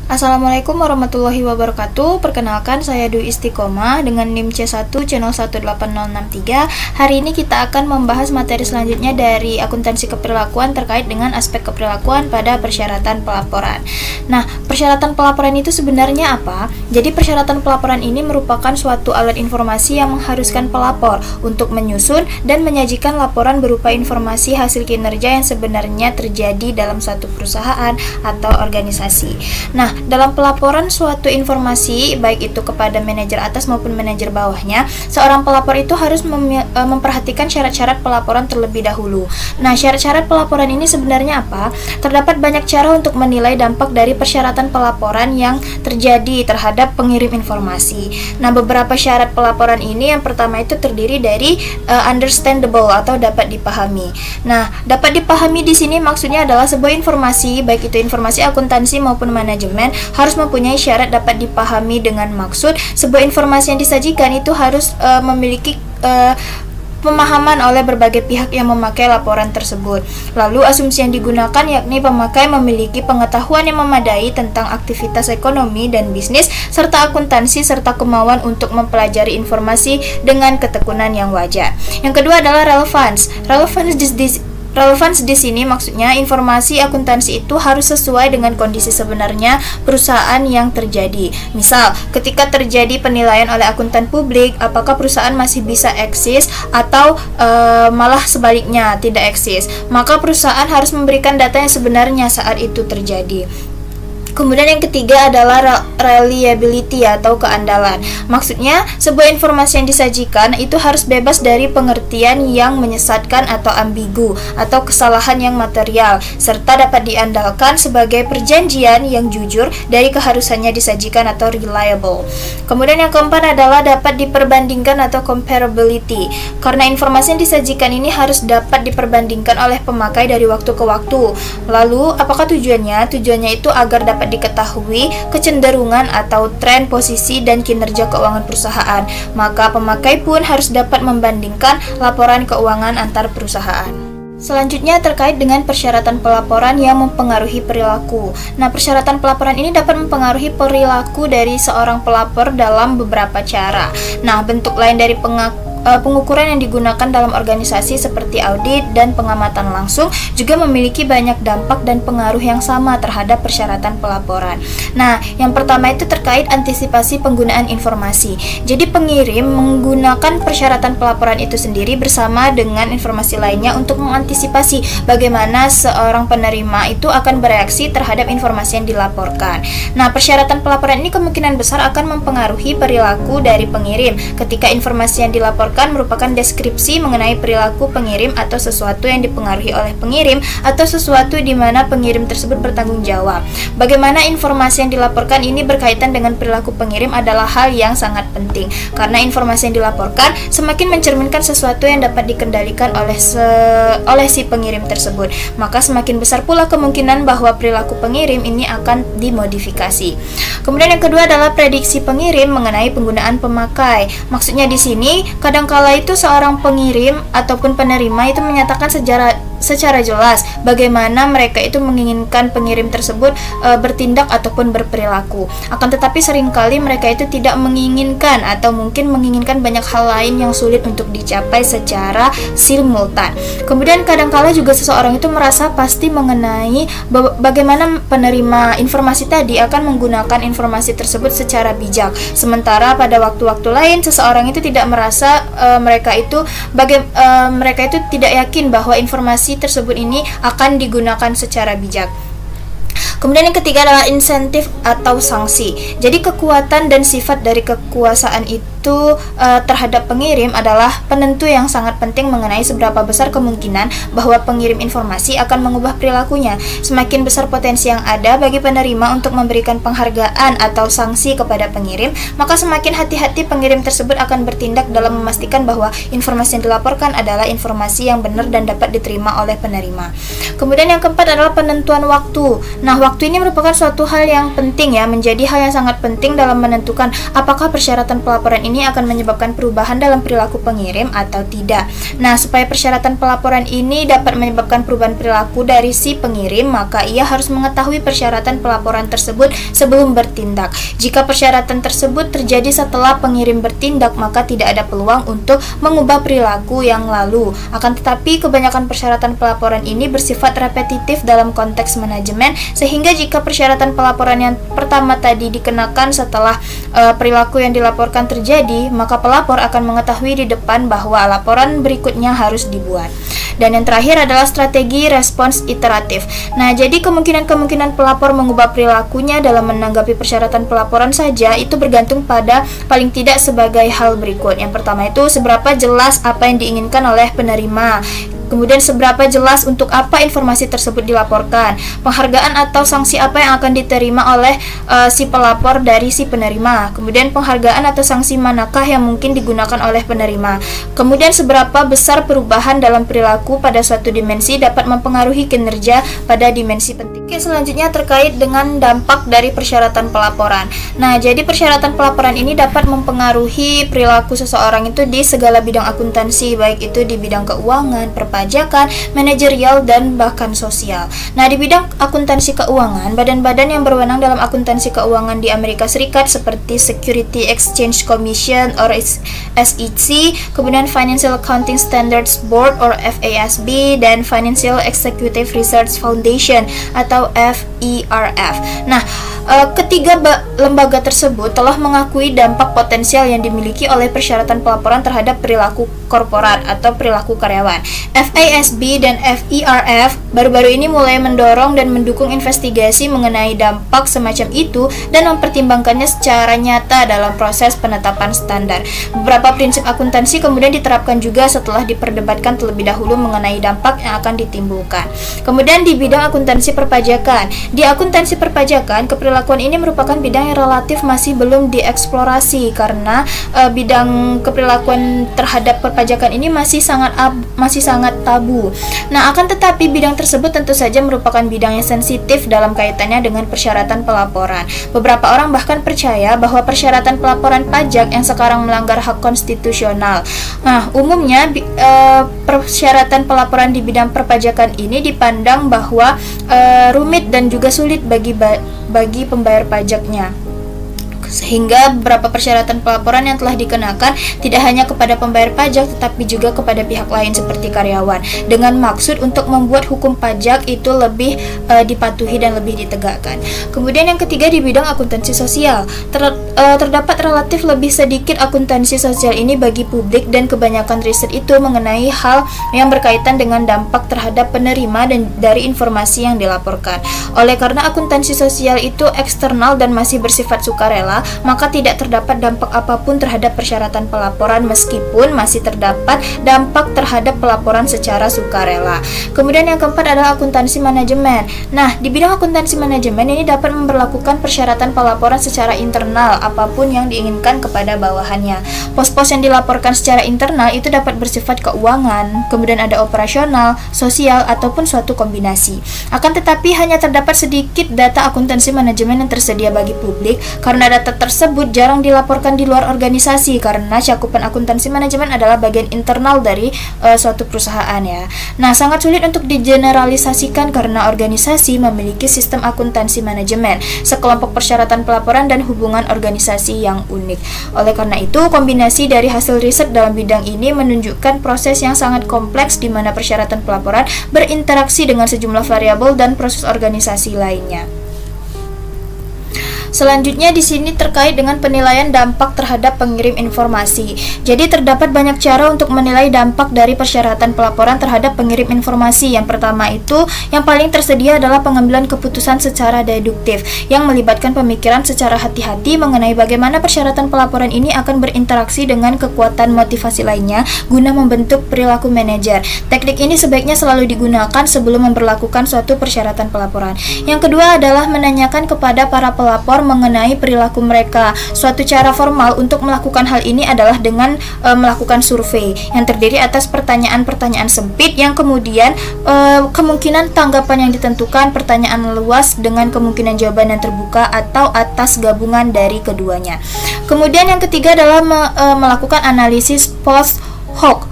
Assalamualaikum warahmatullahi wabarakatuh. Perkenalkan, saya Dwi Istiqomah dengan NIM C1 channel 18063. Hari ini kita akan membahas materi selanjutnya dari akuntansi keperilakuan terkait dengan aspek keperilakuan pada persyaratan pelaporan. Nah, persyaratan pelaporan itu sebenarnya apa? Jadi persyaratan pelaporan ini merupakan suatu alat informasi yang mengharuskan pelapor untuk menyusun dan menyajikan laporan berupa informasi hasil kinerja yang sebenarnya terjadi dalam suatu perusahaan atau organisasi. Nah, dalam pelaporan suatu informasi, baik itu kepada manajer atas maupun manajer bawahnya, seorang pelapor itu harus memperhatikan syarat-syarat pelaporan terlebih dahulu. Nah, syarat-syarat pelaporan ini sebenarnya apa? Terdapat banyak cara untuk menilai dampak dari persyaratan pelaporan yang terjadi terhadap pengirim informasi. Nah, beberapa syarat pelaporan ini, yang pertama itu terdiri dari understandable atau dapat dipahami. Nah, dapat dipahami di sini maksudnya adalah sebuah informasi, baik itu informasi akuntansi maupun manajemen, harus mempunyai syarat dapat dipahami dengan maksud sebuah informasi yang disajikan itu harus memiliki pemahaman oleh berbagai pihak yang memakai laporan tersebut. Lalu asumsi yang digunakan yakni pemakai memiliki pengetahuan yang memadai tentang aktivitas ekonomi dan bisnis serta akuntansi serta kemauan untuk mempelajari informasi dengan ketekunan yang wajar. Yang kedua adalah relevance. Relevance di sini maksudnya informasi akuntansi itu harus sesuai dengan kondisi sebenarnya perusahaan yang terjadi. Misal, ketika terjadi penilaian oleh akuntan publik, apakah perusahaan masih bisa eksis atau malah sebaliknya tidak eksis. Maka perusahaan harus memberikan data yang sebenarnya saat itu terjadi. Kemudian yang ketiga adalah reliability atau keandalan. Maksudnya, sebuah informasi yang disajikan itu harus bebas dari pengertian yang menyesatkan atau ambigu atau kesalahan yang material, serta dapat diandalkan sebagai perjanjian yang jujur dari keharusannya disajikan atau reliable. Kemudian yang keempat adalah dapat diperbandingkan atau comparability. Karena informasi yang disajikan ini harus dapat diperbandingkan oleh pemakai dari waktu ke waktu. Lalu, apakah tujuannya? Tujuannya itu agar dapat diketahui kecenderungan atau tren posisi dan kinerja keuangan perusahaan. Maka pemakai pun harus dapat membandingkan laporan keuangan antar perusahaan. Selanjutnya terkait dengan persyaratan pelaporan yang mempengaruhi perilaku. Nah, persyaratan pelaporan ini dapat mempengaruhi perilaku dari seorang pelapor dalam beberapa cara. Nah, bentuk lain dari pengukuran yang digunakan dalam organisasi seperti audit dan pengamatan langsung juga memiliki banyak dampak dan pengaruh yang sama terhadap persyaratan pelaporan. Nah, yang pertama itu terkait antisipasi penggunaan informasi. Jadi pengirim menggunakan persyaratan pelaporan itu sendiri bersama dengan informasi lainnya untuk mengantisipasi bagaimana seorang penerima itu akan bereaksi terhadap informasi yang dilaporkan. Nah, persyaratan pelaporan ini kemungkinan besar akan mempengaruhi perilaku dari pengirim ketika informasi yang dilaporkan merupakan deskripsi mengenai perilaku pengirim atau sesuatu yang dipengaruhi oleh pengirim atau sesuatu di mana pengirim tersebut bertanggung jawab. Bagaimana informasi yang dilaporkan ini berkaitan dengan perilaku pengirim adalah hal yang sangat penting karena informasi yang dilaporkan semakin mencerminkan sesuatu yang dapat dikendalikan oleh si pengirim tersebut. Maka semakin besar pula kemungkinan bahwa perilaku pengirim ini akan dimodifikasi. Kemudian yang kedua adalah prediksi pengirim mengenai penggunaan pemakai. Maksudnya di sini kadangkala itu seorang pengirim ataupun penerima itu menyatakan secara jelas bagaimana mereka itu menginginkan pengirim tersebut bertindak ataupun berperilaku. Akan tetapi seringkali mereka itu tidak menginginkan atau mungkin menginginkan banyak hal lain yang sulit untuk dicapai secara simultan. Kemudian kadangkala juga seseorang itu merasa pasti mengenai bagaimana penerima informasi tadi akan menggunakan informasi tersebut secara bijak. Sementara pada waktu-waktu lain seseorang itu tidak merasa mereka itu tidak yakin bahwa informasi tersebut ini akan digunakan secara bijak. Kemudian yang ketiga adalah insentif atau sanksi. Jadi kekuatan dan sifat dari kekuasaan itu terhadap pengirim adalah penentu yang sangat penting mengenai seberapa besar kemungkinan bahwa pengirim informasi akan mengubah perilakunya. Semakin besar potensi yang ada bagi penerima untuk memberikan penghargaan atau sanksi kepada pengirim, maka semakin hati-hati pengirim tersebut akan bertindak dalam memastikan bahwa informasi yang dilaporkan adalah informasi yang benar dan dapat diterima oleh penerima. Kemudian yang keempat adalah penentuan waktu. Nah, waktu ini merupakan suatu hal yang penting ya, menjadi hal yang sangat penting dalam menentukan apakah persyaratan pelaporan ini ini akan menyebabkan perubahan dalam perilaku pengirim atau tidak. Nah, supaya persyaratan pelaporan ini dapat menyebabkan perubahan perilaku dari si pengirim, maka ia harus mengetahui persyaratan pelaporan tersebut sebelum bertindak. Jika persyaratan tersebut terjadi setelah pengirim bertindak, maka tidak ada peluang untuk mengubah perilaku yang lalu. Akan tetapi, kebanyakan persyaratan pelaporan ini bersifat repetitif dalam konteks manajemen, sehingga jika persyaratan pelaporan yang pertama tadi dikenakan setelah perilaku yang dilaporkan terjadi, maka pelapor akan mengetahui di depan bahwa laporan berikutnya harus dibuat. Dan yang terakhir adalah strategi respons iteratif. Nah, jadi kemungkinan pelapor mengubah perilakunya dalam menanggapi persyaratan pelaporan saja itu bergantung pada paling tidak sebagai hal berikut. Yang pertama itu seberapa jelas apa yang diinginkan oleh penerima. Kemudian seberapa jelas untuk apa informasi tersebut dilaporkan, penghargaan atau sanksi apa yang akan diterima oleh si pelapor dari si penerima, kemudian penghargaan atau sanksi manakah yang mungkin digunakan oleh penerima, kemudian seberapa besar perubahan dalam perilaku pada suatu dimensi dapat mempengaruhi kinerja pada dimensi penting. Oke, selanjutnya terkait dengan dampak dari persyaratan pelaporan. Nah, jadi persyaratan pelaporan ini dapat mempengaruhi perilaku seseorang itu di segala bidang akuntansi, baik itu di bidang keuangan, perpajakan, manajerial, dan bahkan sosial. Nah, di bidang akuntansi keuangan, badan-badan yang berwenang dalam akuntansi keuangan di Amerika Serikat seperti Security Exchange Commission or SEC, kemudian Financial Accounting Standards Board or FASB, dan Financial Executive Research Foundation atau FERF. Nah, ketiga lembaga tersebut telah mengakui dampak potensial yang dimiliki oleh persyaratan pelaporan terhadap perilaku korporat atau perilaku karyawan. FASB dan FERF baru-baru ini mulai mendorong dan mendukung investigasi mengenai dampak semacam itu dan mempertimbangkannya secara nyata dalam proses penetapan standar. Beberapa prinsip akuntansi kemudian diterapkan juga setelah diperdebatkan terlebih dahulu mengenai dampak yang akan ditimbulkan. Kemudian di bidang akuntansi perpajakan. Di akuntansi perpajakan, keperilakuan ini merupakan bidang yang relatif masih belum dieksplorasi karena bidang keperilakuan terhadap perpajakan ini masih sangat tabu. Nah, akan tetapi bidang tersebut tentu saja merupakan bidang yang sensitif dalam kaitannya dengan persyaratan pelaporan. Beberapa orang bahkan percaya bahwa persyaratan pelaporan pajak yang sekarang melanggar hak konstitusional. Nah, umumnya persyaratan pelaporan di bidang perpajakan ini dipandang bahwa rumit dan juga sulit bagi pembayar pajaknya. Sehingga beberapa persyaratan pelaporan yang telah dikenakan tidak hanya kepada pembayar pajak tetapi juga kepada pihak lain seperti karyawan, dengan maksud untuk membuat hukum pajak itu lebih dipatuhi dan lebih ditegakkan. Kemudian yang ketiga di bidang akuntansi sosial, terdapat relatif lebih sedikit akuntansi sosial ini bagi publik dan kebanyakan riset itu mengenai hal yang berkaitan dengan dampak terhadap penerima dan dari informasi yang dilaporkan. Oleh karena akuntansi sosial itu eksternal dan masih bersifat sukarela, maka tidak terdapat dampak apapun terhadap persyaratan pelaporan meskipun masih terdapat dampak terhadap pelaporan secara sukarela. Kemudian yang keempat adalah akuntansi manajemen. Nah, di bidang akuntansi manajemen ini dapat memperlakukan persyaratan pelaporan secara internal apapun yang diinginkan kepada bawahannya. Pos-pos yang dilaporkan secara internal itu dapat bersifat keuangan, kemudian ada operasional, sosial, ataupun suatu kombinasi. Akan tetapi hanya terdapat sedikit data akuntansi manajemen yang tersedia bagi publik karena data tersebut jarang dilaporkan di luar organisasi karena cakupan akuntansi manajemen adalah bagian internal dari suatu perusahaan ya. Nah, sangat sulit untuk digeneralisasikan karena organisasi memiliki sistem akuntansi manajemen, sekelompok persyaratan pelaporan dan hubungan organisasi yang unik. Oleh karena itu, kombinasi dari hasil riset dalam bidang ini menunjukkan proses yang sangat kompleks di mana persyaratan pelaporan berinteraksi dengan sejumlah variabel dan proses organisasi lainnya. Selanjutnya di sini terkait dengan penilaian dampak terhadap pengirim informasi. Jadi terdapat banyak cara untuk menilai dampak dari persyaratan pelaporan terhadap pengirim informasi. Yang pertama itu, yang paling tersedia adalah pengambilan keputusan secara deduktif yang melibatkan pemikiran secara hati-hati mengenai bagaimana persyaratan pelaporan ini akan berinteraksi dengan kekuatan motivasi lainnya guna membentuk perilaku manajer. Teknik ini sebaiknya selalu digunakan sebelum memberlakukan suatu persyaratan pelaporan. Yang kedua adalah menanyakan kepada para pelapor mengenai perilaku mereka. Suatu cara formal untuk melakukan hal ini adalah dengan melakukan survei yang terdiri atas pertanyaan-pertanyaan sempit yang kemudian kemungkinan tanggapan yang ditentukan, pertanyaan luas dengan kemungkinan jawaban yang terbuka atau atas gabungan dari keduanya. Kemudian yang ketiga adalah melakukan analisis post hoc.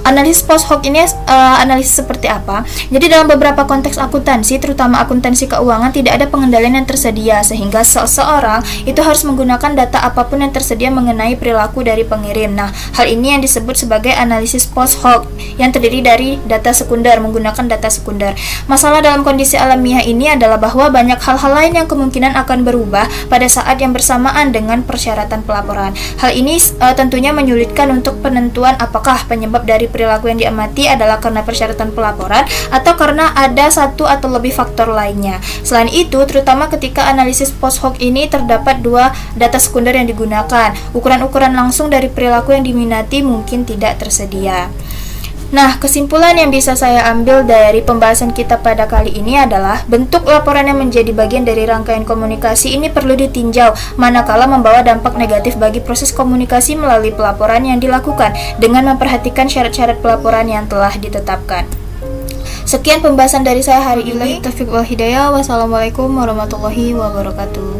Analisis post hoc ini analisis seperti apa? Jadi dalam beberapa konteks akuntansi, terutama akuntansi keuangan, tidak ada pengendalian yang tersedia sehingga seseorang itu harus menggunakan data apapun yang tersedia mengenai perilaku dari pengirim. Nah, hal ini yang disebut sebagai analisis post hoc yang terdiri dari data sekunder, menggunakan data sekunder. Masalah dalam kondisi alamiah ini adalah bahwa banyak hal-hal lain yang kemungkinan akan berubah pada saat yang bersamaan dengan persyaratan pelaporan. Hal ini tentunya menyulitkan untuk penentuan apakah penyebab dari perilaku yang diamati adalah karena persyaratan pelaporan atau karena ada satu atau lebih faktor lainnya. Selain itu, terutama ketika analisis post hoc ini terdapat dua data sekunder yang digunakan, ukuran-ukuran langsung dari perilaku yang diminati mungkin tidak tersedia. Nah, kesimpulan yang bisa saya ambil dari pembahasan kita pada kali ini adalah bentuk laporan yang menjadi bagian dari rangkaian komunikasi ini perlu ditinjau manakala membawa dampak negatif bagi proses komunikasi melalui pelaporan yang dilakukan dengan memperhatikan syarat-syarat pelaporan yang telah ditetapkan. Sekian pembahasan dari saya hari ini. Taufiq wal hidayah. Wassalamualaikum warahmatullahi wabarakatuh.